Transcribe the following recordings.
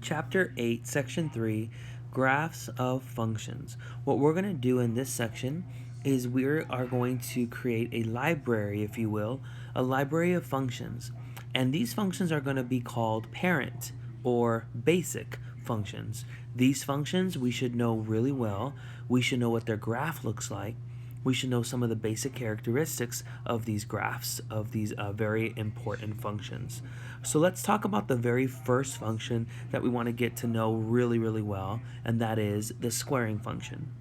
Chapter 8, Section 3, Graphs of Functions. What we're going to do in this section is we are going to create a library, if you will, a library of functions. And these functions are going to be called parent or basic functions. These functions we should know really well. We should know what their graph looks like. We should know some of the basic characteristics of these graphs, of these very important functions. So let's talk about the very first function that we want to get to know really, really well, and that is the squaring function.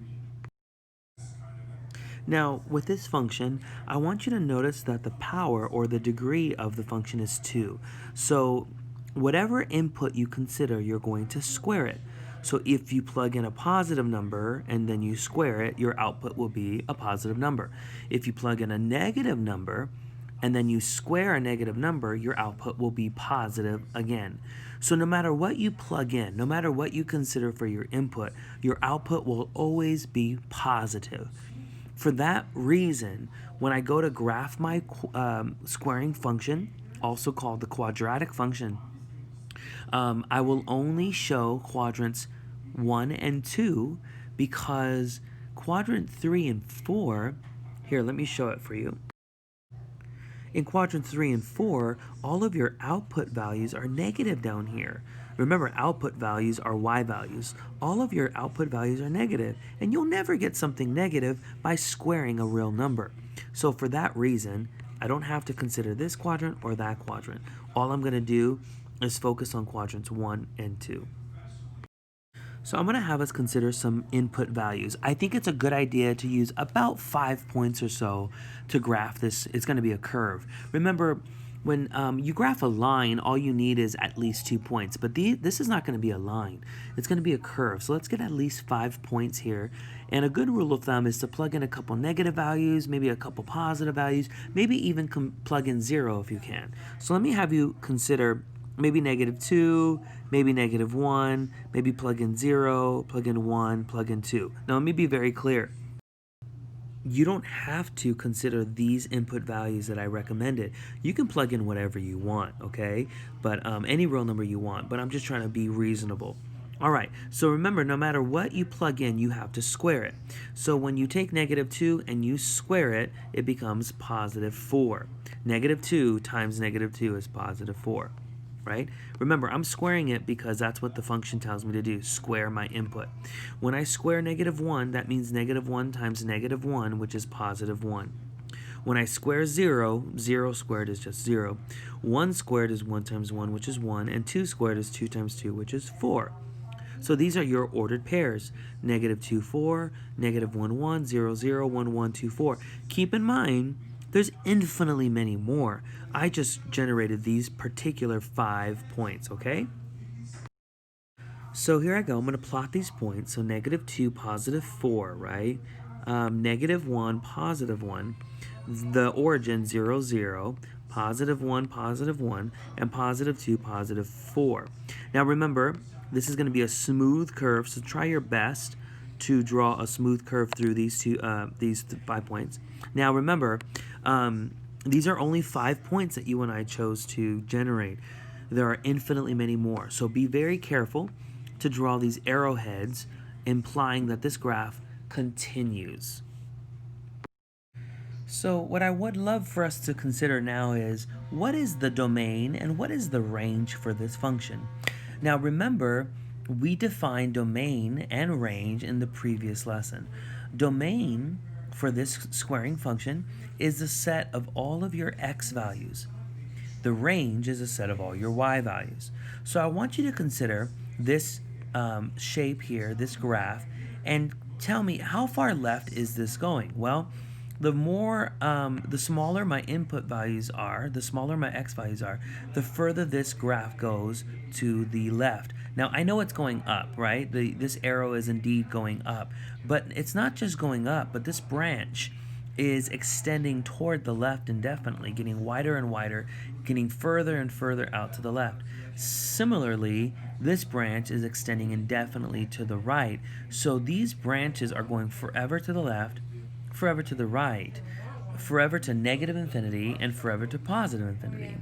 Now, with this function, I want you to notice that the power or the degree of the function is 2. So whatever input you consider, you're going to square it. So if you plug in a positive number and then you square it, your output will be a positive number. If you plug in a negative number and then you square a negative number, your output will be positive again. So no matter what you plug in, no matter what you consider for your input, your output will always be positive. For that reason, when I go to graph my squaring function, also called the quadratic function, I will only show quadrants 1 and 2 because quadrant 3 and 4, here, let me show it for you. In quadrant 3 and 4, all of your output values are negative down here. Remember, output values are y values. All of your output values are negative, and you'll never get something negative by squaring a real number. So for that reason, I don't have to consider this quadrant or that quadrant. All I'm going to do is focus on quadrants 1 and 2. So I'm going to have us consider some input values. I think it's a good idea to use about 5 points or so to graph this. It's going to be a curve. Remember, when you graph a line, all you need is at least 2 points. But this is not going to be a line. It's going to be a curve. So let's get at least 5 points here. And a good rule of thumb is to plug in a couple negative values, maybe a couple positive values, maybe even plug in 0 if you can. So let me have you consider maybe -2, maybe -1, maybe plug in 0, plug in 1, plug in 2. Now let me be very clear. You don't have to consider these input values that I recommended. You can plug in whatever you want, okay? But any real number you want, but I'm just trying to be reasonable. All right, so remember, no matter what you plug in, you have to square it. So when you take -2 and you square it, it becomes +4. -2 times -2 is +4. Right? Remember, I'm squaring it because that's what the function tells me to do, square my input. When I square -1, that means -1 times -1, which is +1. When I square 0, 0 squared is just 0. 1 squared is 1 times 1, which is 1, and 2 squared is 2 times 2, which is 4. So these are your ordered pairs, -2, 4, -1, 1, 0, 0, 1, 1, 2, 4. Keep in mind, there's infinitely many more. I just generated these particular 5 points, okay? So here I go. I'm going to plot these points. So -2, +4, right? -1, +1. The origin, 0, 0. +1, +1. And +2, +4. Now remember, this is going to be a smooth curve, so try your best to draw a smooth curve through these 5 points. Now remember, these are only 5 points that you and I chose to generate. There are infinitely many more. So be very careful to draw these arrowheads, implying that this graph continues. So what I would love for us to consider now is, what is the domain and what is the range for this function? Now remember, we defined domain and range in the previous lesson. Domain for this squaring function is the set of all of your x values. The range is a set of all your y values. So I want you to consider this shape here, this graph, and tell me, how far left is this going? Well, the smaller my input values are, the smaller my x values are, the further this graph goes to the left. Now, I know it's going up, right? This arrow is indeed going up, but it's not just going up, but this branch is extending toward the left indefinitely, getting wider and wider, getting further and further out to the left. Similarly, this branch is extending indefinitely to the right. So these branches are going forever to the left, forever to the right, forever to -infinity, and forever to +infinity.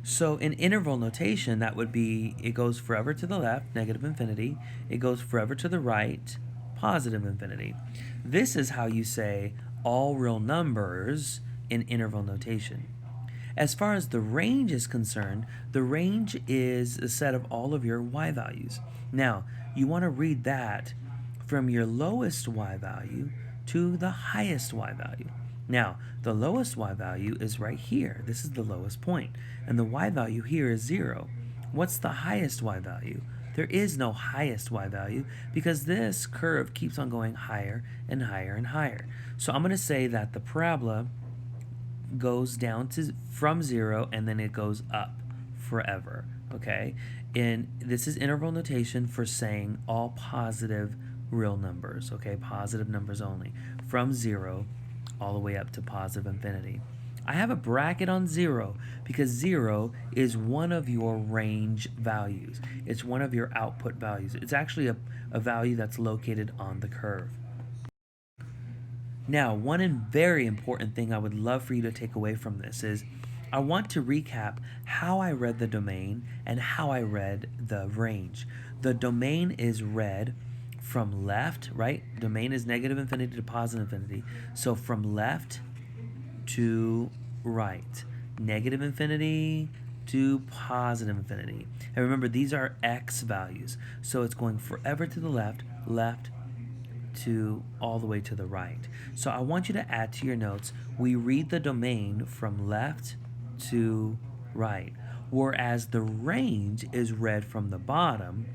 So in interval notation, that would be it goes forever to the left, negative infinity. It goes forever to the right, positive infinity. This is how you say all real numbers in interval notation. As far as the range is concerned, the range is a set of all of your y values. Now, you want to read that from your lowest y value to the highest y value. Now, the lowest y value is right here. This is the lowest point. And the y value here is 0. What's the highest y value? There is no highest y value because this curve keeps on going higher and higher and higher. So I'm going to say that the parabola goes down to from 0 and then it goes up forever, okay? And this is interval notation for saying all positive real numbers, okay? Positive numbers only, from 0 all the way up to positive infinity. I have a bracket on 0 because 0 is one of your range values. It's one of your output values. It's actually a value that's located on the curve. Now, one very important thing I would love for you to take away from this is I want to recap how I read the domain and how I read the range. The domain is read from left, right? Domain is negative infinity to positive infinity. So from left to right. Negative infinity to positive infinity. And remember, these are x values. So it's going forever to the left, left, to all the way to the right. So I want you to add to your notes, we read the domain from left to right, whereas the range is read from the bottom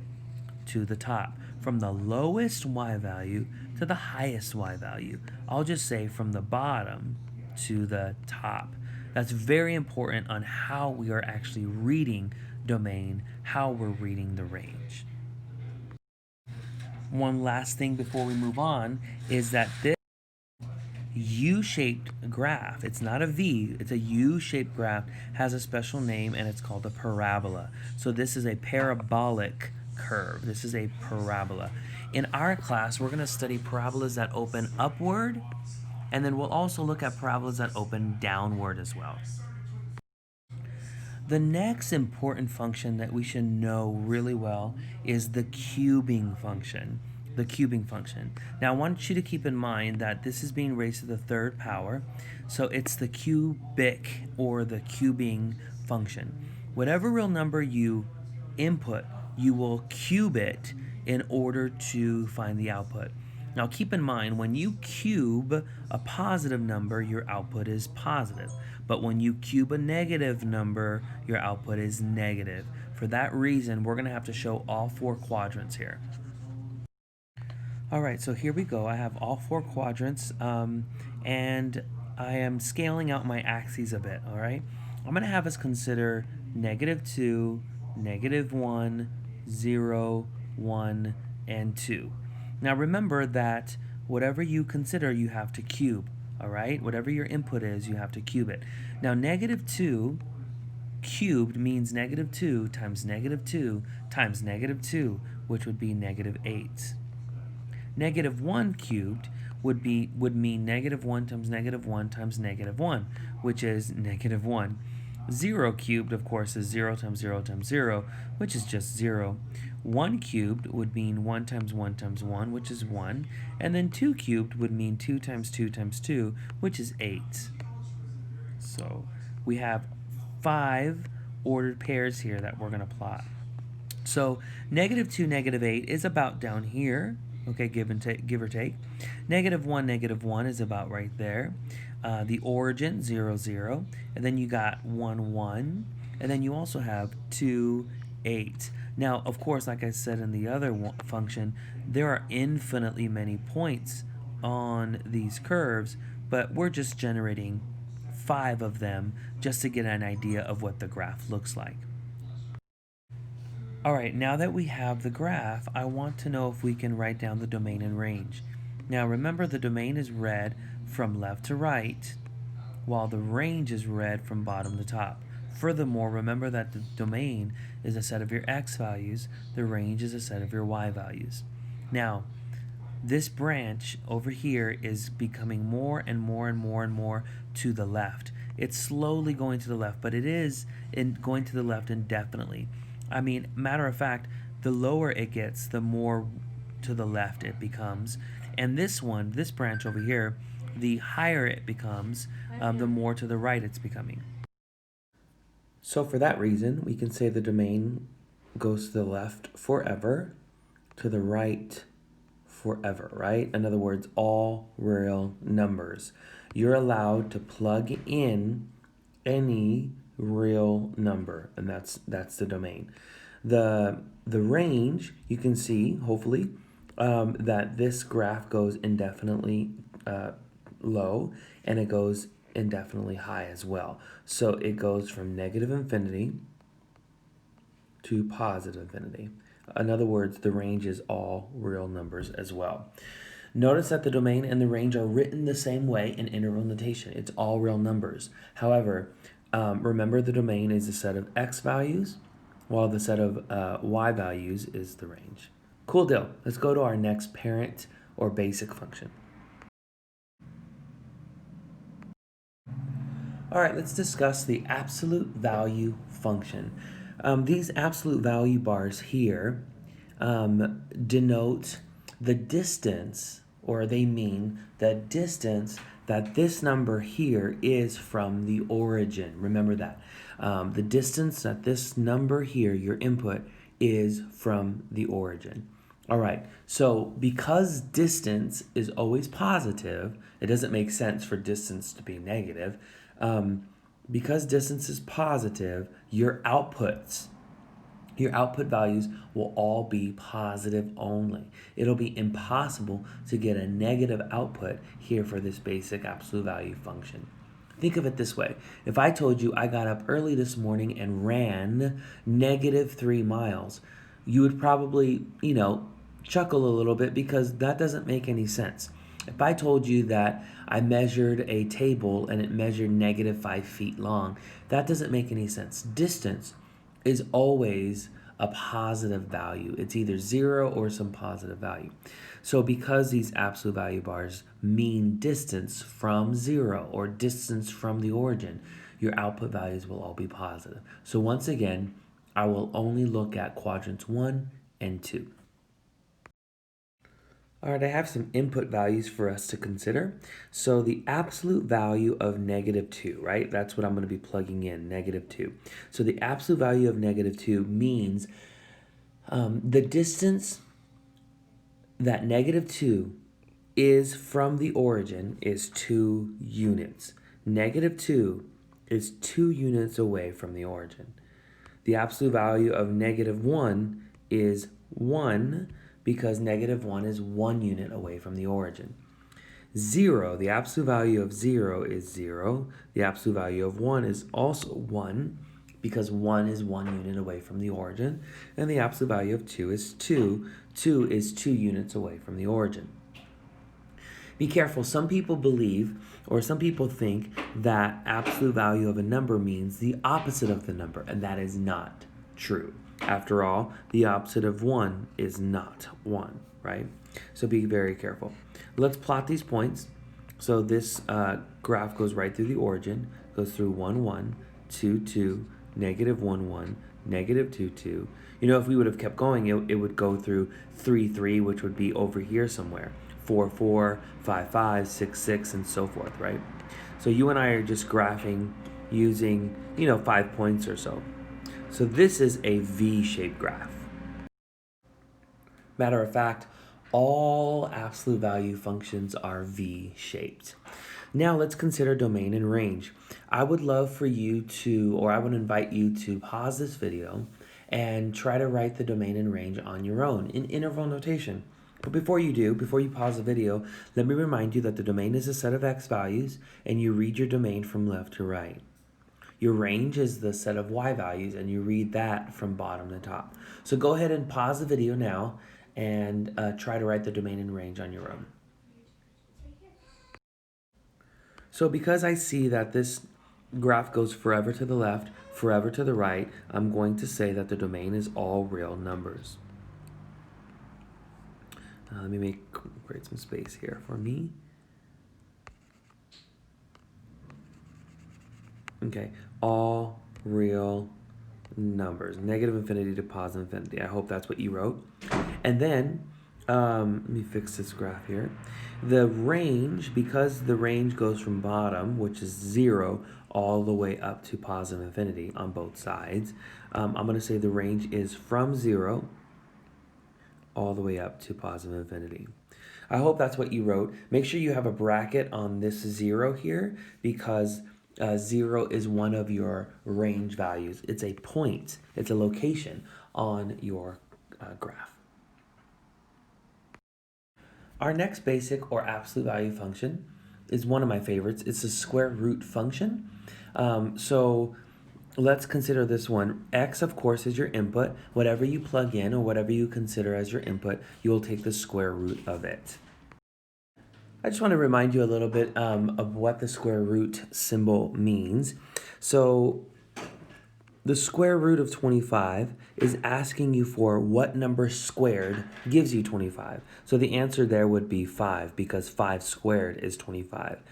to the top, from the lowest y value to the highest y value. I'll just say from the bottom to the top. That's very important on how we are actually reading domain, how we're reading the range. One last thing before we move on is that this U-shaped graph, it's not a V, it's a U-shaped graph, has a special name and it's called a parabola. So this is a parabolic curve. This is a parabola. In our class, we're going to study parabolas that open upward, and then we'll also look at parabolas that open downward as well. The next important function that we should know really well is the cubing function. The cubing function. Now I want you to keep in mind that this is being raised to the third power, so it's the cubic or the cubing function. Whatever real number you input, you will cube it in order to find the output. Now keep in mind, when you cube a positive number, your output is positive. But when you cube a negative number, your output is negative. For that reason, we're going to have to show all four quadrants here. All right, so here we go. I have all four quadrants, and I am scaling out my axes a bit, all right? I'm going to have us consider -2, -1, 0, 1, and 2. Now remember that whatever you consider, you have to cube, all right? Whatever your input is, you have to cube it. Now -2 cubed means -2 times -2 times -2, which would be -8. -1 cubed would mean -1 times -1 times -1, which is -1. 0 cubed, of course, is 0 times 0 times 0, which is just 0. 1 cubed would mean 1 times 1 times 1, which is 1. And then 2 cubed would mean 2 times 2 times 2, which is 8. So we have 5 ordered pairs here that we're going to plot. So -2, -8 is about down here. Okay, give or take. -1 is about right there. The origin, 0, 0. And then you got 1, 1. And then you also have 2, 8. Now, of course, like I said in the other function, there are infinitely many points on these curves, but we're just generating 5 of them just to get an idea of what the graph looks like. All right, now that we have the graph, I want to know if we can write down the domain and range. Now remember, the domain is read from left to right, while the range is read from bottom to top. Furthermore, remember that the domain is a set of your x values, the range is a set of your y values. Now, this branch over here is becoming more and more and more and more to the left. It's slowly going to the left, but it is going to the left indefinitely. I mean, matter of fact, the lower it gets, the more to the left it becomes. And this one, this branch over here, the higher it becomes, the more to the right it's becoming. So for that reason, we can say the domain goes to the left forever, to the right forever, right? In other words, all real numbers. You're allowed to plug in any real number, and that's the domain. The range, you can see, hopefully, that this graph goes indefinitely low, and it goes indefinitely high as well. So it goes from negative infinity to positive infinity. In other words, the range is all real numbers as well. Notice that the domain and the range are written the same way in interval notation. It's all real numbers. However, remember the domain is a set of x values, while the set of y values is the range. Cool deal. Let's go to our next parent or basic function. All right, let's discuss the absolute value function. These absolute value bars here denote the distance, or they mean the distance that this number here is from the origin. Remember that. The distance that this number here, your input, is from the origin. All right, so because distance is always positive, it doesn't make sense for distance to be negative. Because distance is positive, your output values will all be positive only. It'll be impossible to get a negative output here for this basic absolute value function. Think of it this way. If I told you I got up early this morning and ran -3 miles, you would probably, chuckle a little bit because that doesn't make any sense. If I told you that I measured a table and it measured -5 feet long, that doesn't make any sense. Distance is always a positive value. It's either 0 or some positive value. So because these absolute value bars mean distance from 0 or distance from the origin, your output values will all be positive. So once again, I will only look at quadrants 1 and 2. All right, I have some input values for us to consider. So the absolute value of -2, right? That's what I'm going to be plugging in, -2. So the absolute value of -2 means the distance that -2 is from the origin is 2 units. -2 is 2 units away from the origin. The absolute value of -1 is 1 because -1 is 1 unit away from the origin. 0, the absolute value of 0 is 0. The absolute value of 1 is also 1 because 1 is 1 unit away from the origin. And the absolute value of 2 is 2. 2 is 2 units away from the origin. Be careful. Some people believe, or some people think, that absolute value of a number means the opposite of the number, and that is not true. After all, the opposite of 1 is not 1, right? So be very careful. Let's plot these points. So this graph goes right through the origin, goes through 1, 1, 2, 2, -1, 1, -2, 2. If we would have kept going, it would go through 3, 3, which would be over here somewhere. 4, 4, 5, 5, 6, 6, and so forth, right? So you and I are just graphing using, 5 points or so. So this is a V-shaped graph. Matter of fact, all absolute value functions are V-shaped. Now let's consider domain and range. I would love for you to, or I would invite you to pause this video and try to write the domain and range on your own in interval notation. But before you pause the video, let me remind you that the domain is a set of x values and you read your domain from left to right. Your range is the set of y values and you read that from bottom to top. So go ahead and pause the video now and try to write the domain and range on your own. So because I see that this graph goes forever to the left, forever to the right, I'm going to say that the domain is all real numbers. Let me create some space here for me. Okay, all real numbers, negative infinity to positive infinity. I hope that's what you wrote. And then, let me fix this graph here. The range, because the range goes from bottom, which is 0, all the way up to positive infinity on both sides, I'm going to say the range is from 0 all the way up to positive infinity. I hope that's what you wrote. Make sure you have a bracket on this 0 here because 0 is one of your range values. It's a point, it's a location on your graph. Our next basic or absolute value function is one of my favorites. It's a square root function. So let's consider this one. X, of course, is your input. Whatever you plug in or whatever you consider as your input, you will take the square root of it. I just want to remind you a little bit of what the square root symbol means. So the square root of 25 is asking you for what number squared gives you 25. So the answer there would be 5 because 5 squared is 25.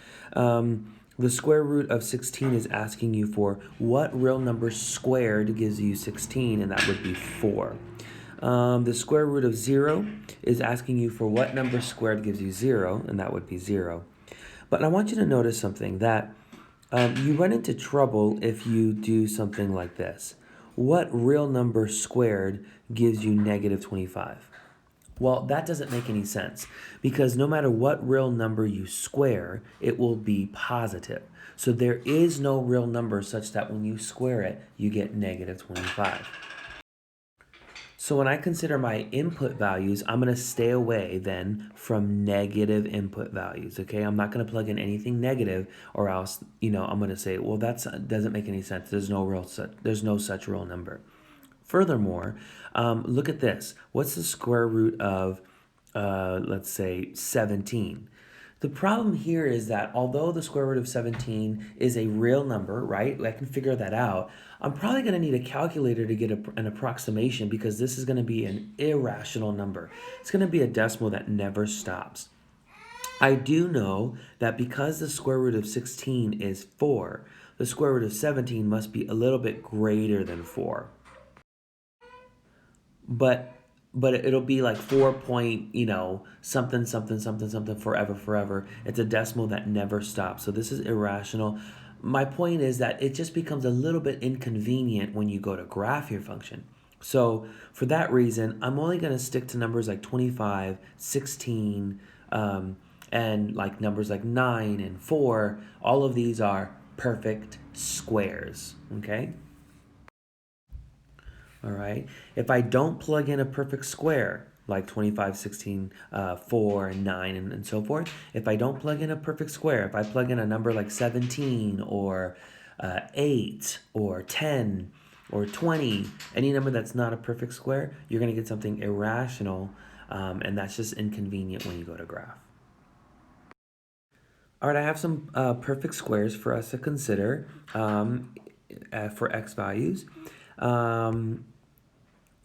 The square root of 16 is asking you for what real number squared gives you 16, and that would be 4. The square root of 0 is asking you for what number squared gives you 0, and that would be 0. But I want you to notice something, that you run into trouble if you do something like this. What real number squared gives you negative 25? Well, that doesn't make any sense because no matter what real number you square, it will be positive. So there is no real number such that when you square it, you get negative 25. So when I consider my input values, I'm going to stay away then from negative input values, okay? I'm not going to plug in anything negative or else, I'm going to say, well, that doesn't make any sense. There's no such real number. Furthermore, look at this. What's the square root of, let's say, 17? The problem here is that although the square root of 17 is a real number, right? I can figure that out. I'm probably going to need a calculator to get an approximation because this is going to be an irrational number. It's going to be a decimal that never stops. I do know that because the square root of 16 is 4, the square root of 17 must be a little bit greater than 4. But it'll be like 4 point, something, something, something, something, forever, forever. It's a decimal that never stops. So this is irrational. My point is that it just becomes a little bit inconvenient when you go to graph your function. So for that reason, I'm only going to stick to numbers like 25, 16, and like numbers like 9 and 4. All of these are perfect squares, okay? All right. If I don't plug in a perfect square, like 25, 16, 4, and 9, and so forth, if I don't plug in a perfect square, if I plug in a number like 17 or 8 or 10 or 20, any number that's not a perfect square, you're going to get something irrational, and that's just inconvenient when you go to graph. All right, I have some perfect squares for us to consider for x values.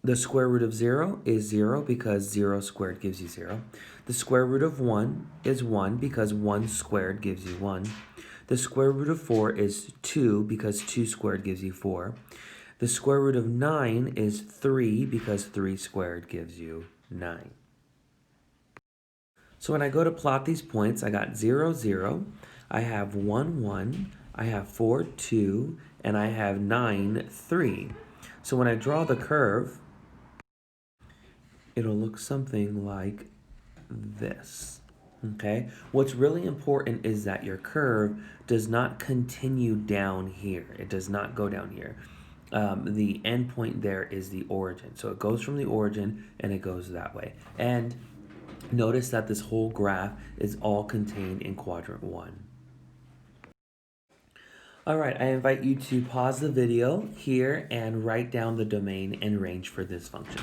The square root of 0 is 0 because 0 squared gives you 0. The square root of 1 is 1 because 1 squared gives you 1. The square root of 4 is 2 because 2 squared gives you 4. The square root of 9 is 3 because 3 squared gives you 9. So when I go to plot these points, I got 0, 0, I have 1, 1, I have 4, 2, and I have 9, 3. So when I draw the curve, it'll look something like this, okay? What's really important is that your curve does not continue down here. It does not go down here. The end point there is the origin. So it goes from the origin and it goes that way. And notice that this whole graph is all contained in quadrant 1. All right, I invite you to pause the video here and write down the domain and range for this function.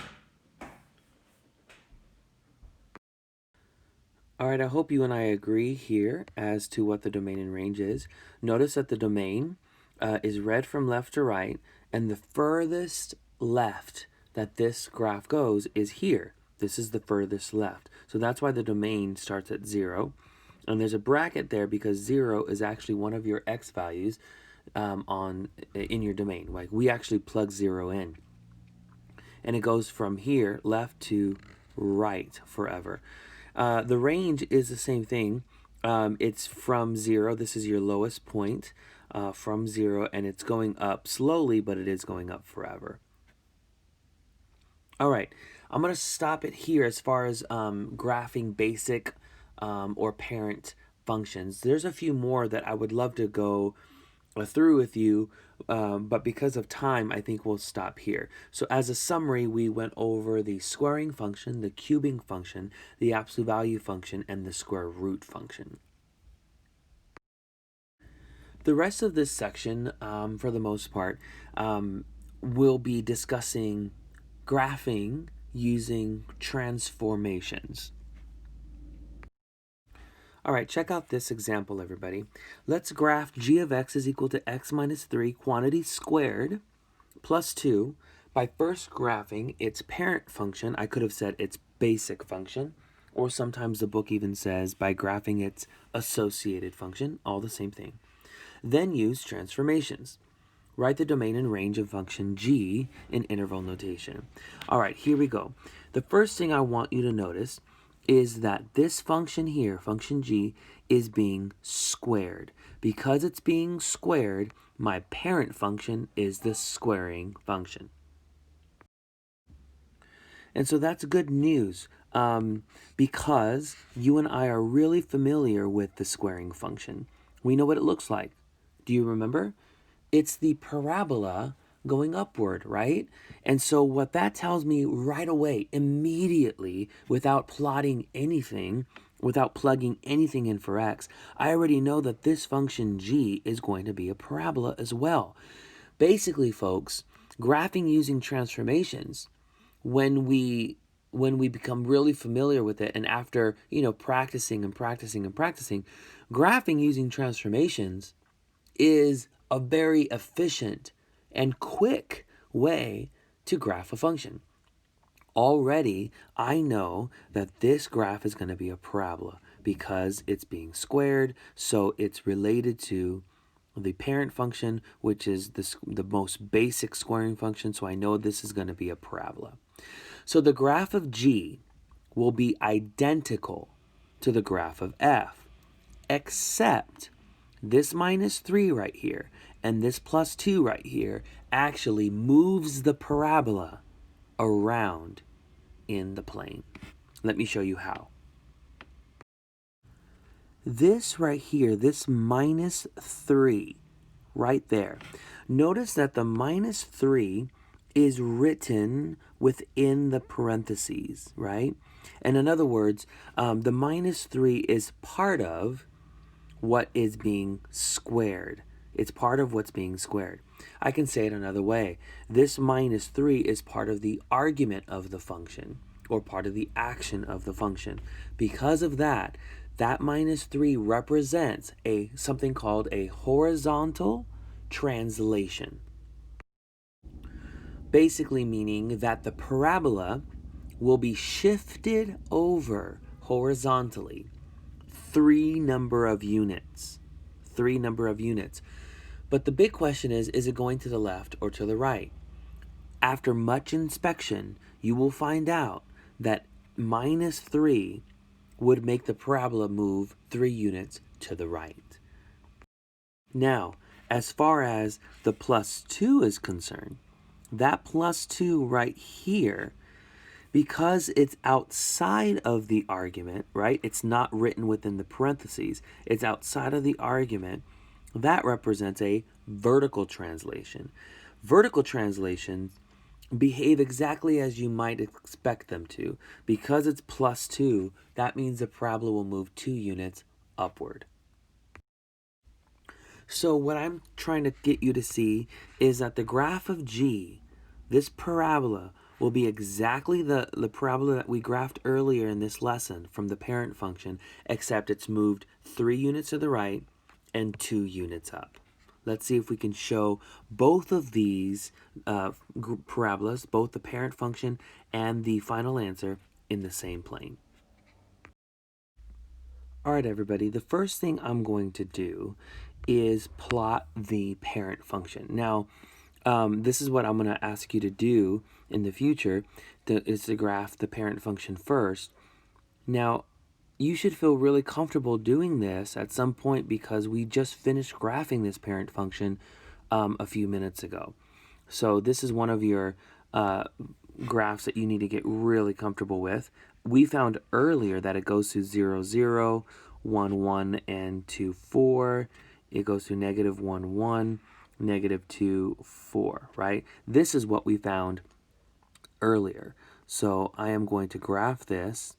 All right, I hope you and I agree here as to what the domain and range is. Notice that the domain is read from left to right, and the furthest left that this graph goes is here. This is the furthest left. So that's why the domain starts at 0. And there's a bracket there because 0 is actually one of your x values. in your domain. Like we actually plug 0 in, and it goes from here left to right forever. The range is the same thing. It's from 0. This is your lowest point from 0, and it's going up slowly, but it is going up forever. All right, I'm going to stop it here as far as graphing basic or parent functions. There's a few more that I would love to go through with you, but because of time, I think we'll stop here. So as a summary, we went over the squaring function, the cubing function, the absolute value function, and the square root function. The rest of this section, for the most part, will be discussing graphing using transformations. All right, check out this example, everybody. Let's graph g of x is equal to x minus 3 quantity squared plus 2 by first graphing its parent function. I could have said its basic function, or sometimes the book even says by graphing its associated function, all the same thing. Then use transformations. Write the domain and range of function g in interval notation. All right, here we go. The first thing I want you to notice is that this function here, function g, is being squared. Because it's being squared, my parent function is the squaring function. And so that's good news because you and I are really familiar with the squaring function. We know what it looks like. Do you remember? It's the parabola going upward, right? And so what that tells me right away, immediately, without plotting anything, without plugging anything in for x, I already know that this function g is going to be a parabola as well. Basically, folks, graphing using transformations, when we become really familiar with it, and after practicing and practicing and practicing, graphing using transformations is a very efficient and quick way to graph a function. Already, I know that this graph is going to be a parabola because it's being squared, so it's related to the parent function, which is the most basic squaring function, so I know this is going to be a parabola. So the graph of g will be identical to the graph of f, except this minus 3 right here and this plus 2 right here actually moves the parabola around in the plane. Let me show you how. This right here, this minus 3 right there, notice that the minus 3 is written within the parentheses, right? And in other words, the minus 3 is part of what is being squared. It's part of what's being squared. I can say it another way. This minus 3 is part of the argument of the function, or part of the action of the function. Because of that, that minus 3 represents something called a horizontal translation. Basically meaning that the parabola will be shifted over horizontally 3 number of units. But the big question is it going to the left or to the right? After much inspection, you will find out that minus 3 would make the parabola move 3 units to the right. Now, as far as the plus 2 is concerned, that plus 2 right here, because it's outside of the argument, right? It's not written within the parentheses. It's outside of the argument. That represents a vertical translation. Vertical translations behave exactly as you might expect them to. Because it's plus 2, that means the parabola will move 2 units upward. So what I'm trying to get you to see is that the graph of g, this parabola, will be exactly the parabola that we graphed earlier in this lesson from the parent function, except it's moved 3 units to the right and 2 units up. Let's see if we can show both of these parabolas, both the parent function and the final answer, in the same plane. All right, everybody, the first thing I'm going to do is plot the parent function. Now, this is what I'm going to ask you to do in the future, is to graph the parent function first. Now, you should feel really comfortable doing this at some point because we just finished graphing this parent function a few minutes ago. So this is one of your graphs that you need to get really comfortable with. We found earlier that it goes to 0, 0, 1, 1, and 2, 4. It goes to negative 1, 1, negative 2, 4, right? This is what we found earlier. So I am going to graph this,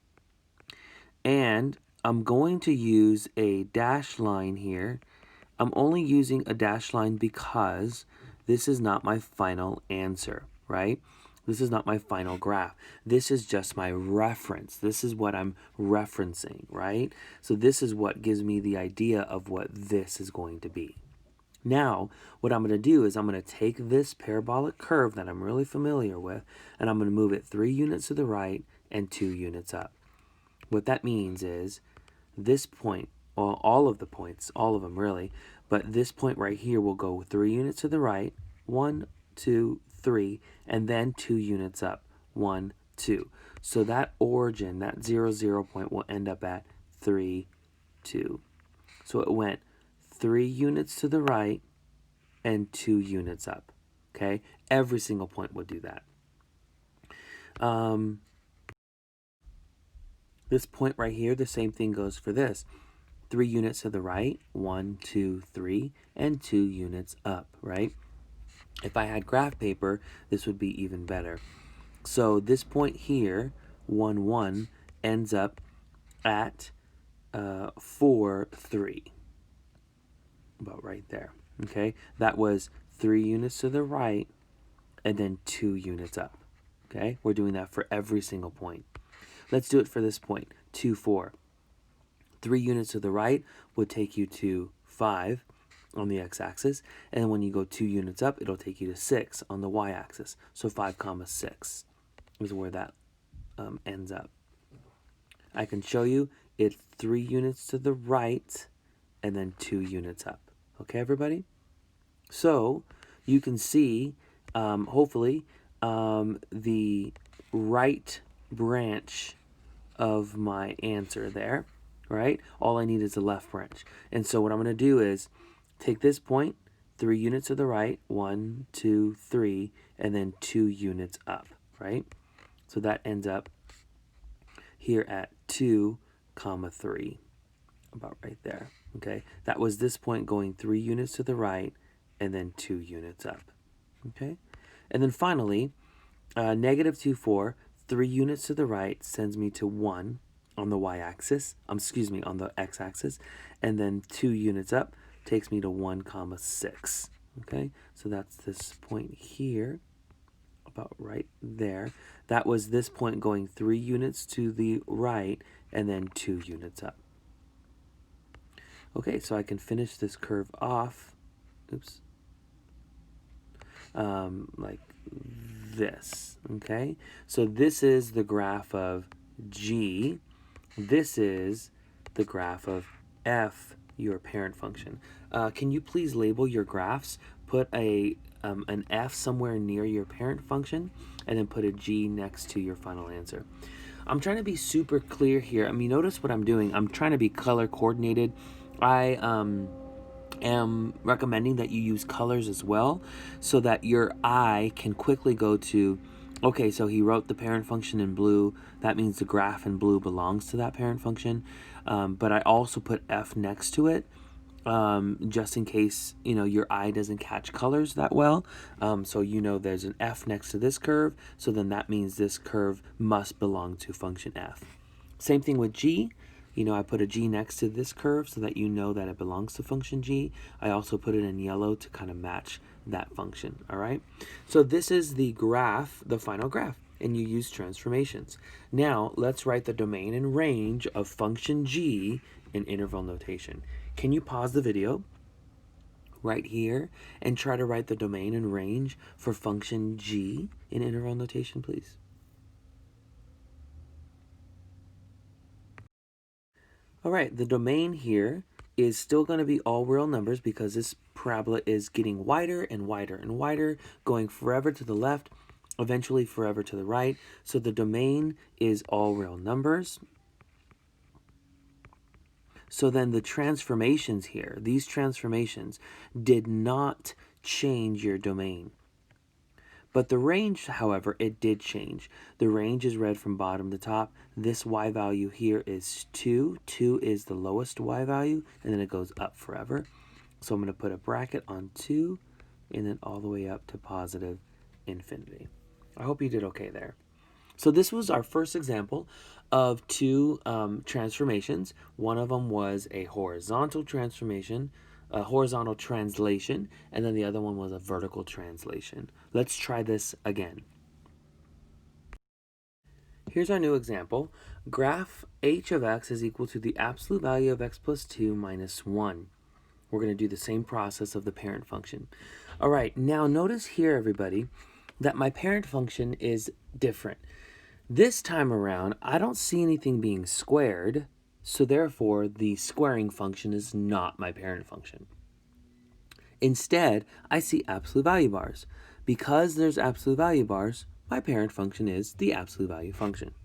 and I'm going to use a dashed line here. I'm only using a dashed line because this is not my final answer, right? This is not my final graph. This is just my reference. This is what I'm referencing, right? So this is what gives me the idea of what this is going to be. Now, what I'm going to do is I'm going to take this parabolic curve that I'm really familiar with, and I'm going to move it 3 units to the right and 2 units up. What that means is this point, well, all of the points, all of them really, but this point right here will go 3 units to the right, 1, 2, 3, and then 2 units up, 1, 2. So that origin, that 0, 0 point will end up at 3, 2. So it went 3 units to the right and 2 units up, okay? Every single point would do that. This point right here, the same thing goes for this. 3 units to the right, 1, 2, 3, and 2 units up, right? If I had graph paper, this would be even better. So this point here, 1, 1, ends up at 4, 3. About right there, okay? That was 3 units to the right and then 2 units up, okay? We're doing that for every single point. Let's do it for this point, 2, 4. 3 units to the right would take you to 5 on the x-axis, and when you go 2 units up, it'll take you to 6 on the y-axis. So 5, 6 is where that ends up. I can show you it's 3 units to the right and then 2 units up. Okay, everybody? So you can see, hopefully, the right branch of my answer there, right? All I need is the left branch. And so what I'm going to do is take this point, 3 units to the right, 1, 2, 3, and then 2 units up, right? So that ends up here at 2, 3, about right there, okay? That was this point going 3 units to the right and then 2 units up, okay? And then finally, negative 2, 4, 3 units to the right sends me to 1 on the y-axis, on the x-axis, and then 2 units up takes me to 1, 6, okay? So that's this point here, about right there. That was this point going 3 units to the right and then 2 units up. Okay, so I can finish this curve off, oops, like this, okay? So this is the graph of G. This is the graph of F, your parent function. Can you please label your graphs? Put an F somewhere near your parent function, and then put a G next to your final answer. I'm trying to be super clear here. I mean, notice what I'm doing. I'm trying to be color coordinated. I am recommending that you use colors as well so that your eye can quickly go to, okay, so he wrote the parent function in blue. That means the graph in blue belongs to that parent function. But I also put F next to it just in case, your eye doesn't catch colors that well. So there's an F next to this curve. So then that means this curve must belong to function F. Same thing with G. I put a G next to this curve so that you know that it belongs to function G. I also put it in yellow to kind of match that function, all right? So this is the graph, the final graph, and you use transformations. Now, let's write the domain and range of function G in interval notation. Can you pause the video right here and try to write the domain and range for function G in interval notation, please? All right, the domain here is still going to be all real numbers because this parabola is getting wider and wider and wider, going forever to the left, eventually forever to the right. So the domain is all real numbers. So then the transformations here, these transformations did not change your domain. But the range, however, it did change. The range is read from bottom to top. This y value here is 2. 2 is the lowest y value, and then it goes up forever. So I'm going to put a bracket on 2, and then all the way up to positive infinity. I hope you did okay there. So this was our first example of two transformations. One of them was a horizontal transformation, a horizontal translation, and then the other one was a vertical translation. Let's try this again. Here's our new example. Graph h of x is equal to the absolute value of x plus 2 minus 1. We're going to do the same process of the parent function. All right, now notice here, everybody, that my parent function is different. This time around, I don't see anything being squared, so therefore the squaring function is not my parent function. Instead, I see absolute value bars. Because there's absolute value bars, my parent function is the absolute value function.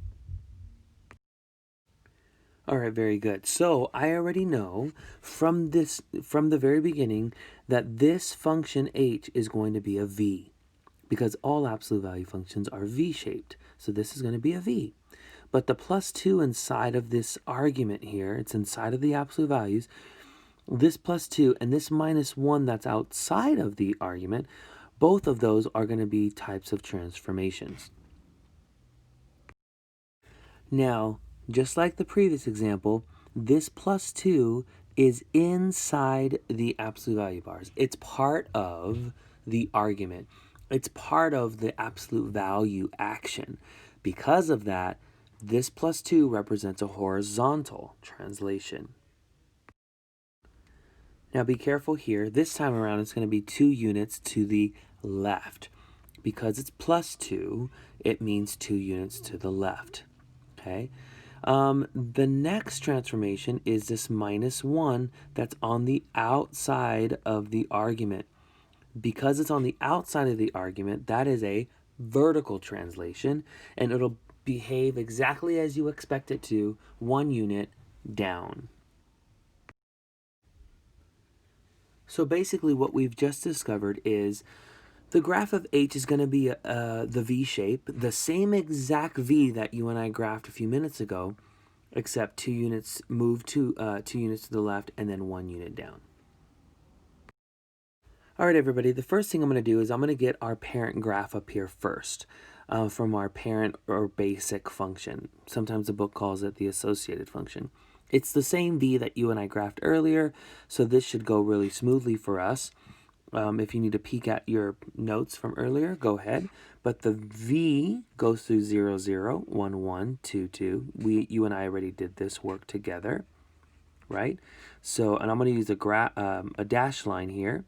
All right, very good. So I already know from the very beginning that this function h is going to be a v, because all absolute value functions are v-shaped. So this is going to be a v. But the plus 2 inside of this argument here, it's inside of the absolute values, this plus 2 and this minus 1 that's outside of the argument, both of those are going to be types of transformations. Now, just like the previous example, this plus 2 is inside the absolute value bars. It's part of the argument. It's part of the absolute value action. Because of that, this plus 2 represents a horizontal translation. Now be careful here. This time around, it's going to be 2 units to the left. Because it's plus 2, it means 2 units to the left. Okay. The next transformation is this minus 1 that's on the outside of the argument. Because it's on the outside of the argument, that is a vertical translation, and it'll behave exactly as you expect it to, 1 unit down. So basically what we've just discovered is the graph of h is going to be the v shape, the same exact v that you and I graphed a few minutes ago, except 2 units moved 2 units to the left and then 1 unit down. All right, everybody, the first thing I'm going to do is I'm going to get our parent graph up here first from our parent or basic function. Sometimes the book calls it the associated function. It's the same v that you and I graphed earlier, so this should go really smoothly for us. If you need to peek at your notes from earlier, go ahead. But the v goes through 0, 0, 1, 1, 2, 2. You and I already did this work together, right? So, and I'm going to use a dash line here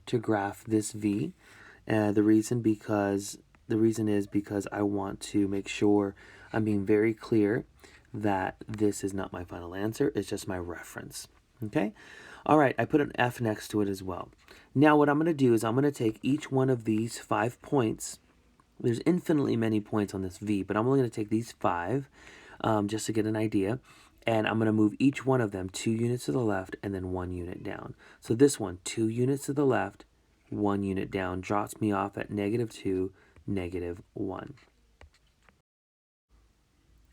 to graph this v. The reason is because I want to make sure I'm being very clear that this is not my final answer. It's just my reference. Okay? All right, I put an F next to it as well. Now what I'm going to do is I'm going to take each one of these 5 points. There's infinitely many points on this V, but I'm only going to take these 5 just to get an idea. And I'm going to move each one of them 2 units to the left and then 1 unit down. So this one, 2 units to the left, 1 unit down, drops me off at -2, -1,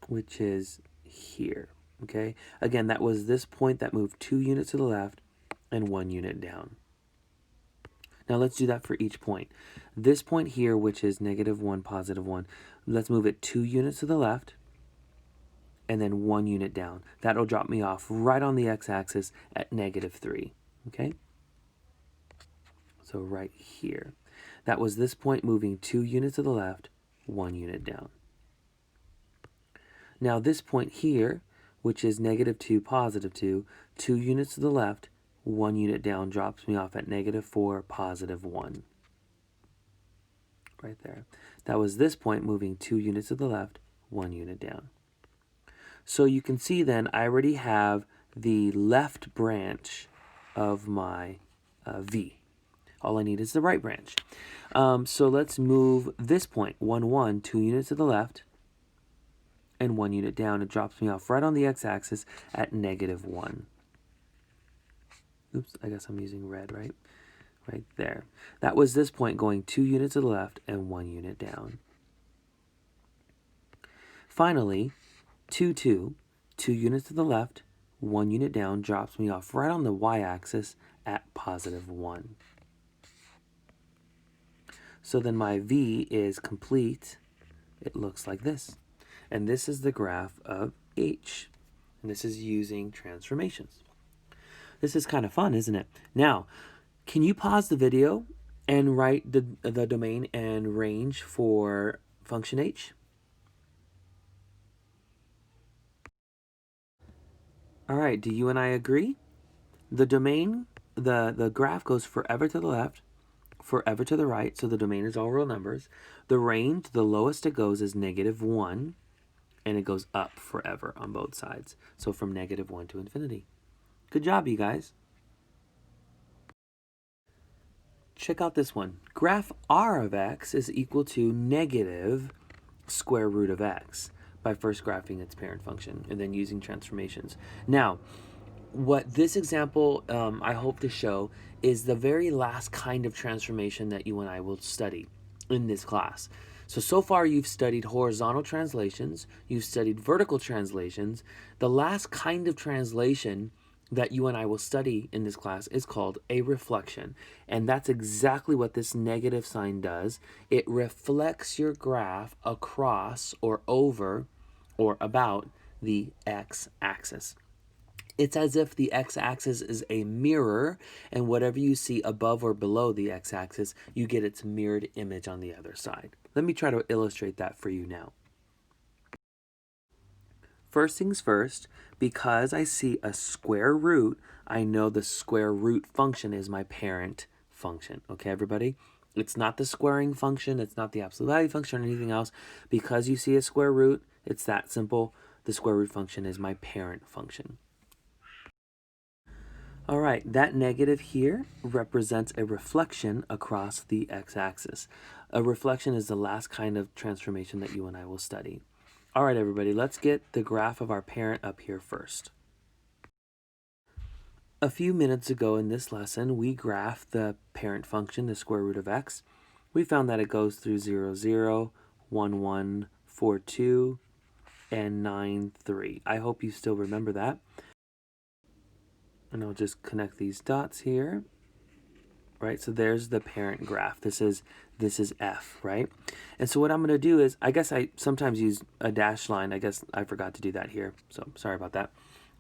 which is here. Okay, again, that was this point that moved 2 units to the left and 1 unit down. Now let's do that for each point. This point here, which is -1, +1, let's move it 2 units to the left and then 1 unit down. That'll drop me off right on the x-axis at -3. Okay, so right here. That was this point moving 2 units to the left, 1 unit down. Now this point here, which is -2, +2, 2 units to the left, 1 unit down, drops me off at -4, +1. Right there. That was this point moving 2 units to the left, 1 unit down. So you can see then I already have the left branch of my v. All I need is the right branch. So let's move this point, 1, 1, 2 units to the left, and 1 unit down. It drops me off right on the x-axis at -1. Oops, I guess I'm using red, right? Right there. That was this point going 2 units to the left and 1 unit down. Finally, 2, 2, 2 units to the left, 1 unit down, drops me off right on the y-axis at +1. So then my v is complete. It looks like this. And this is the graph of h. And this is using transformations. This is kind of fun, isn't it? Now, can you pause the video and write the domain and range for function h? All right, do you and I agree? The domain, the graph goes forever to the left, forever to the right, so the domain is all real numbers. The range, the lowest it goes is -1, and it goes up forever on both sides. So from -1 to infinity. Good job, you guys. Check out this one. Graph r of x is equal to -square root of x by first graphing its parent function and then using transformations. Now, what this example I hope to show is the very last kind of transformation that you and I will study in this class. So far you've studied horizontal translations, you've studied vertical translations. The last kind of translation that you and I will study in this class is called a reflection. And that's exactly what this negative sign does. It reflects your graph across or over or about the x-axis. It's as if the x-axis is a mirror, and whatever you see above or below the x-axis, you get its mirrored image on the other side. Let me try to illustrate that for you now. First things first, because I see a square root, I know the square root function is my parent function. Okay, everybody? It's not the squaring function, it's not the absolute value function or anything else. Because you see a square root, it's that simple. The square root function is my parent function. All right, that negative here represents a reflection across the x-axis. A reflection is the last kind of transformation that you and I will study. All right, everybody, let's get the graph of our parent up here first. A few minutes ago in this lesson, we graphed the parent function, the square root of x. We found that it goes through 0, 0, 1, 1, 4, 2, and 9, 3. I hope you still remember that. And I'll just connect these dots here, right? So there's the parent graph. This is f, right? And so what I'm going to do is, I guess I sometimes use a dashed line. I guess I forgot to do that here, so sorry about that.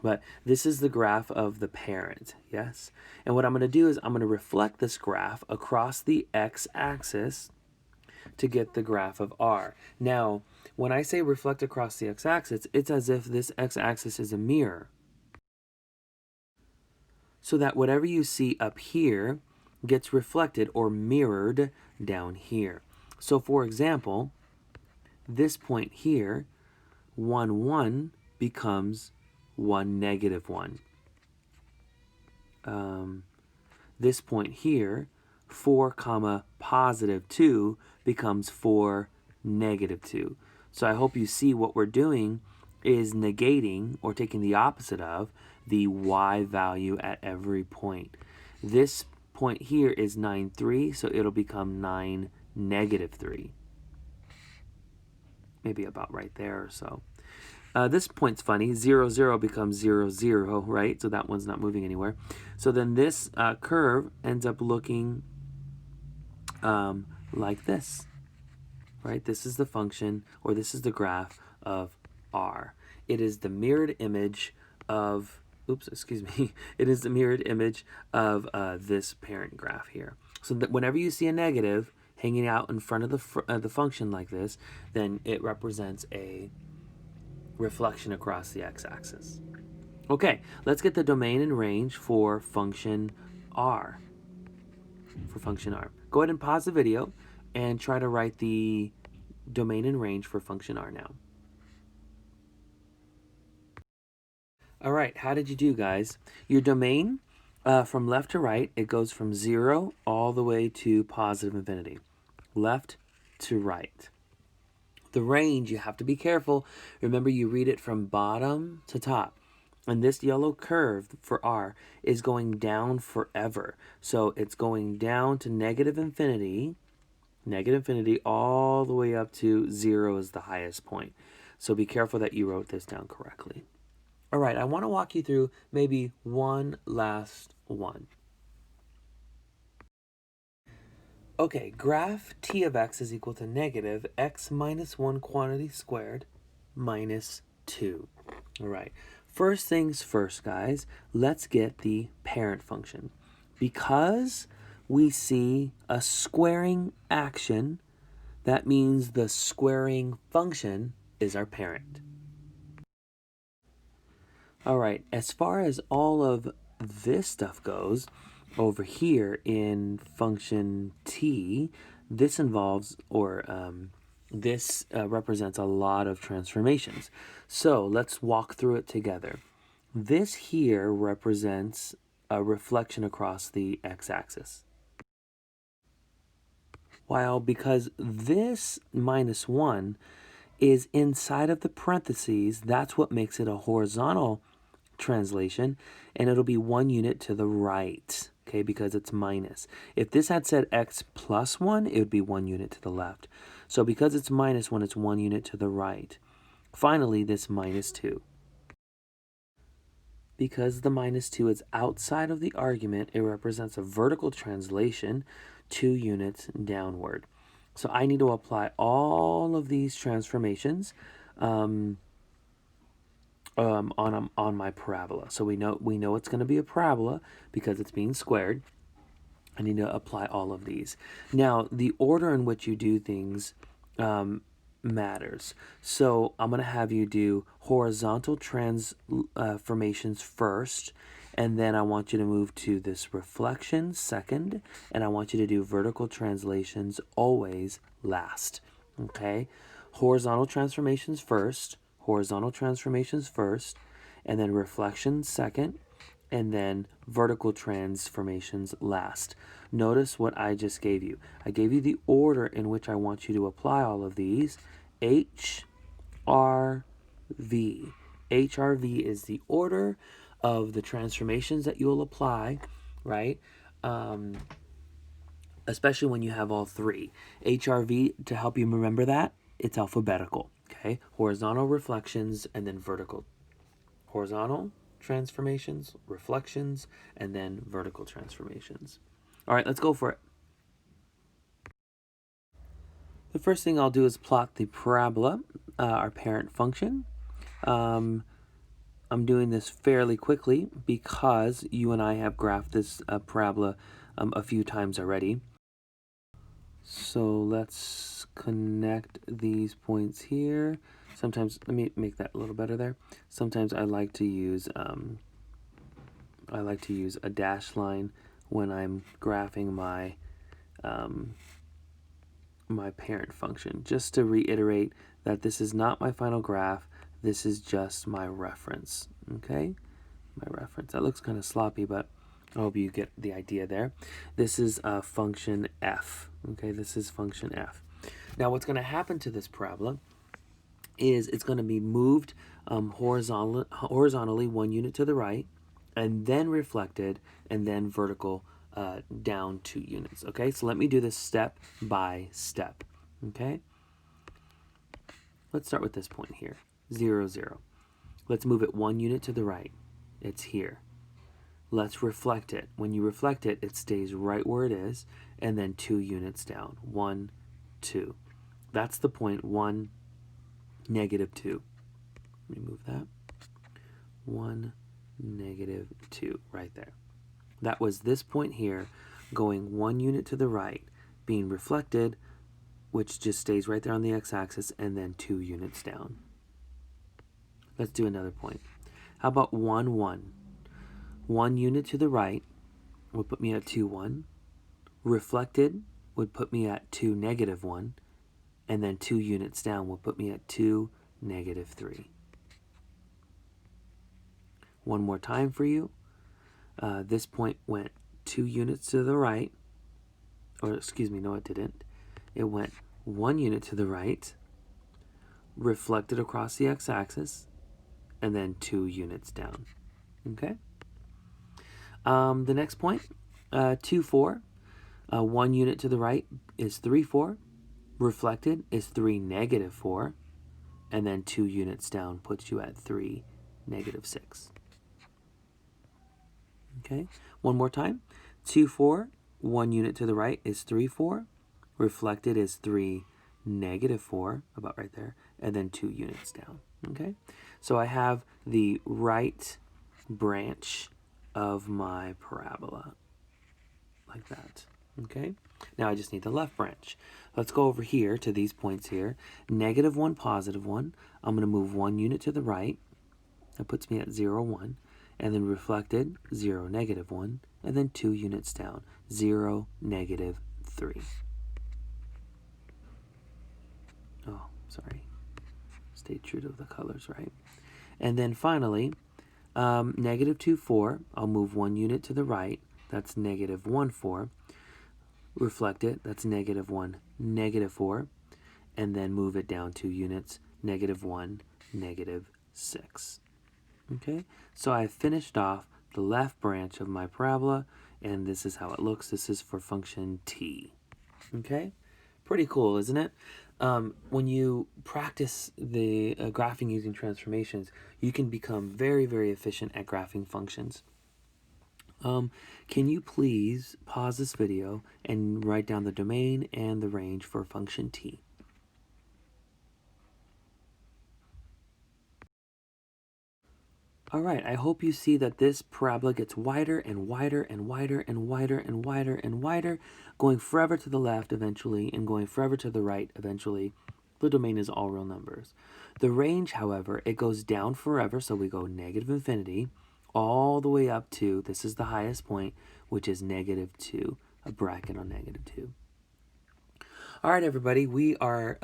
But this is the graph of the parent, yes? And what I'm going to do is I'm going to reflect this graph across the x-axis to get the graph of r. Now, when I say reflect across the x-axis, it's as if this x-axis is a mirror, so that whatever you see up here gets reflected or mirrored down here. So for example, this point here, 1, 1 becomes 1, -1. This point here, 4, +2 becomes 4, -2. So I hope you see what we're doing is negating or taking the opposite of the y value at every point. This point here is 9, 3, so it'll become 9, -3. Maybe about right there or so. This point's funny. 0, 0 becomes 0, 0, right? So that one's not moving anywhere. So then this curve ends up looking like this, right? This is the function, or this is the graph of r. It is the mirrored image of, it is the mirrored image of this parent graph here. So that whenever you see a negative hanging out in front of the function like this, then it represents a reflection across the x-axis. Okay, let's get the domain and range for function r. Go ahead and pause the video and try to write the domain and range for function r now. All right, how did you do, guys? Your domain, from left to right, it goes from 0 all the way to positive infinity. Left to right. The range, you have to be careful. Remember, you read it from bottom to top. And this yellow curve for R is going down forever. So it's going down to negative infinity, all the way up to 0 is the highest point. So be careful that you wrote this down correctly. All right, I want to walk you through maybe one last one. Okay, graph t of x is equal to negative x minus 1 quantity squared minus 2. All right, first things first, guys, let's get the parent function. Because we see a squaring action, that means the squaring function is our parent. All right, as far as all of this stuff goes, over here in function t, this involves, or this represents a lot of transformations. So let's walk through it together. This here represents a reflection across the x-axis. While because this minus 1 is inside of the parentheses, that's what makes it a horizontal translation, and it'll be 1 unit to the right, okay, because it's minus. If this had said x plus 1, it would be 1 unit to the left. So because it's minus 1, it's 1 unit to the right. Finally, this minus 2. Because the minus 2 is outside of the argument, it represents a vertical translation 2 units downward. So I need to apply all of these transformations on my parabola. So we know it's going to be a parabola because it's being squared. I need to apply all of these. Now, the order in which you do things matters. So I'm going to have you do horizontal transformations first, and then I want you to move to this reflection second, and I want you to do vertical translations always last. Okay? Horizontal transformations first, and then reflection second, and then vertical transformations last. Notice what I just gave you. I gave you the order in which I want you to apply all of these. H, R, V. HRV is the order of the transformations that you'll apply, right? Especially when you have all three. HRV, to help you remember that, it's alphabetical, okay? Horizontal reflections and then vertical. Horizontal transformations, reflections, and then vertical transformations. All right, let's go for it. The first thing I'll do is plot the parabola, our parent function. I'm doing this fairly quickly because you and I have graphed this parabola a few times already. So let's connect these points here. Sometimes, let me make that a little better there. Sometimes I like to use a dash line when I'm graphing my my parent function, just to reiterate that this is not my final graph, this is just my reference, okay? My reference. That looks kind of sloppy, but I hope you get the idea there. This is function f, okay? This is function f. Now what's going to happen to this parabola is it's going to be moved horizontally 1 unit to the right, and then reflected, and then vertical down 2 units. Okay, so let me do this step by step. Okay, let's start with this point here, 0, 0. Let's move it 1 unit to the right. It's here. Let's reflect it. When you reflect it, it stays right where it is, and then 2 units down. 1, 2. That's the point 1, negative 2. Let me move that. 1, negative 2, right there. That was this point here going 1 unit to the right, being reflected, which just stays right there on the x-axis, and then 2 units down. Let's do another point. How about 1, 1? 1 unit to the right would put me at 2, 1. Reflected would put me at 2, negative 1. And then 2 units down will put me at 2, negative 3. one more time for you. This point went 2 units to the right, or excuse me, no it didn't. It went 1 unit to the right, reflected across the x-axis, and then 2 units down. Okay? The next point, 2, 4. 1 unit to the right is 3, 4. Reflected is 3, negative 4. And then 2 units down puts you at 3, negative 6. Okay? One more time. 2, 4. 1 unit to the right is 3, 4. Reflected is 3, negative 4, about right there. And then 2 units down. Okay? So I have the right branch of my parabola, like that. Okay? Now I just need the left branch. Let's go over here to these points here. Negative 1, positive 1. I'm going to move 1 unit to the right. That puts me at 0, 1. And then reflected, 0, negative 1. And then 2 units down, 0, negative 3. Oh, sorry. Stay true to the colors, right? And then finally, negative 2, 4. I'll move 1 unit to the right. That's negative 1, 4. Reflect it, that's negative 1, negative 4. And then move it down 2 units, negative 1, negative 6. Okay, so I finished off the left branch of my parabola, and this is how it looks. This is for function t. Okay, pretty cool, isn't it? When you practice the graphing using transformations, you can become very, very efficient at graphing functions. Can you please pause this video and write down the domain and the range for function t? All right, I hope you see that this parabola gets wider and wider and wider and wider and wider and wider, going forever to the left eventually and going forever to the right eventually. The domain is all real numbers. The range, however, it goes down forever, so we go negative infinity all the way up to, this is the highest point, which is negative 2, a bracket on negative 2. All right, everybody, we are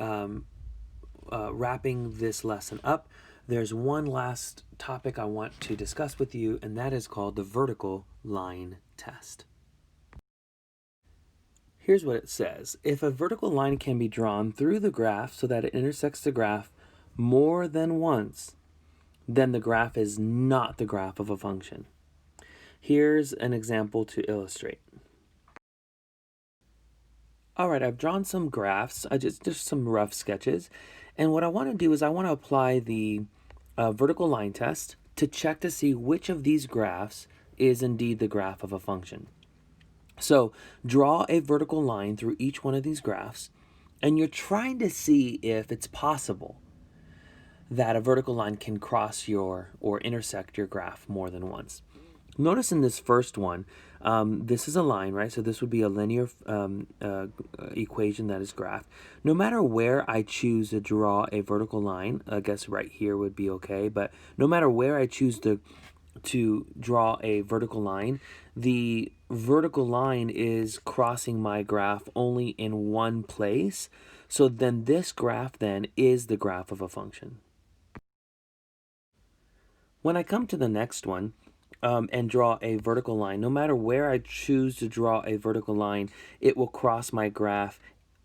wrapping this lesson up. There's one last topic I want to discuss with you, and that is called the vertical line test. Here's what it says. If a vertical line can be drawn through the graph so that it intersects the graph more than once, then the graph is not the graph of a function. Here's an example to illustrate. All right, I've drawn some graphs, just some rough sketches. And what I want to do is I want to apply the vertical line test to check to see which of these graphs is indeed the graph of a function. So draw a vertical line through each one of these graphs, and you're trying to see if it's possible that a vertical line can cross your or intersect your graph more than once. Notice in this first one, this is a line, right? So this would be a linear equation that is graphed. No matter where I choose to draw a vertical line, I guess right here would be okay, but no matter where I choose to draw a vertical line, the vertical line is crossing my graph only in one place. So then this graph then is the graph of a function. When I come to the next one, and draw a vertical line, no matter where I choose to draw a vertical line, it will cross my graph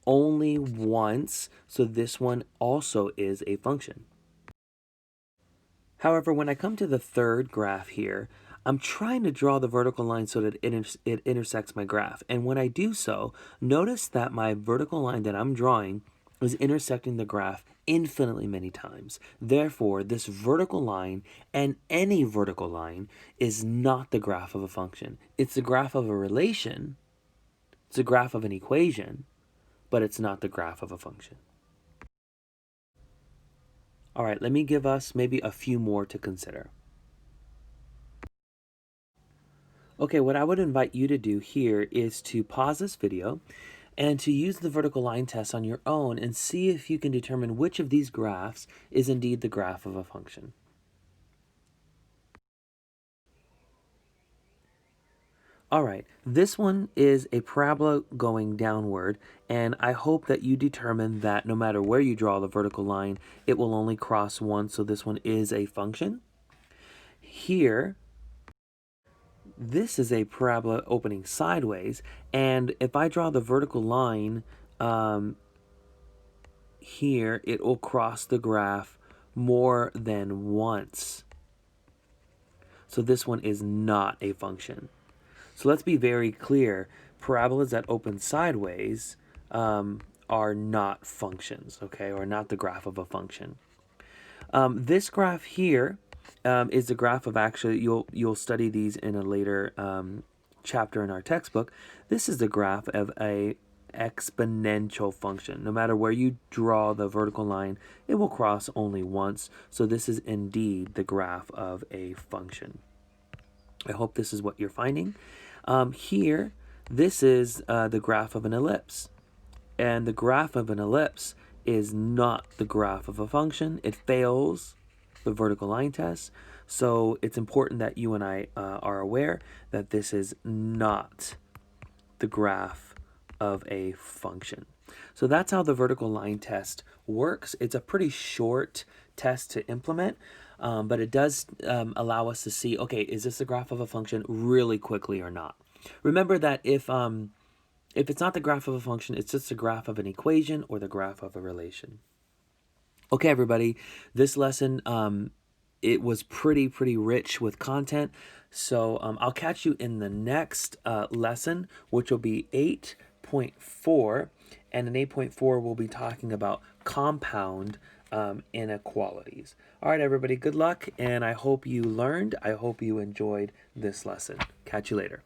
only once, so this one also is a function. However, when I come to the third graph here, I'm trying to draw the vertical line so that it intersects my graph. And when I do so, notice that my vertical line that I'm drawing is intersecting the graph infinitely many times. Therefore, this vertical line and any vertical line is not the graph of a function. It's the graph of a relation, it's the graph of an equation, but it's not the graph of a function. All right, let me give us maybe a few more to consider. Okay, what I would invite you to do here is to pause this video and to use the vertical line test on your own and see if you can determine which of these graphs is indeed the graph of a function. All right, this one is a parabola going downward, and I hope that you determine that no matter where you draw the vertical line, it will only cross once, so this one is a function. here, this is a parabola opening sideways, and if I draw the vertical line here, it will cross the graph more than once. So this one is not a function. So let's be very clear. Parabolas that open sideways are not functions, okay, or not the graph of a function. This graph here is the graph of, actually, you'll study these in a later chapter in our textbook. This is the graph of a exponential function. No matter where you draw the vertical line, it will cross only once. So this is indeed the graph of a function. I hope this is what you're finding. Here, this is the graph of an ellipse. And the graph of an ellipse is not the graph of a function. It fails the vertical line test. So it's important that you and I are aware that this is not the graph of a function. So that's how the vertical line test works. It's a pretty short test to implement, but it does allow us to see, okay, is this the graph of a function really quickly or not? Remember that if it's not the graph of a function, it's just the graph of an equation or the graph of a relation. Okay, everybody, this lesson, it was pretty rich with content. So I'll catch you in the next lesson, which will be 8.4. And in 8.4, we'll be talking about compound inequalities. All right, everybody, good luck. And I hope you learned. I hope you enjoyed this lesson. Catch you later.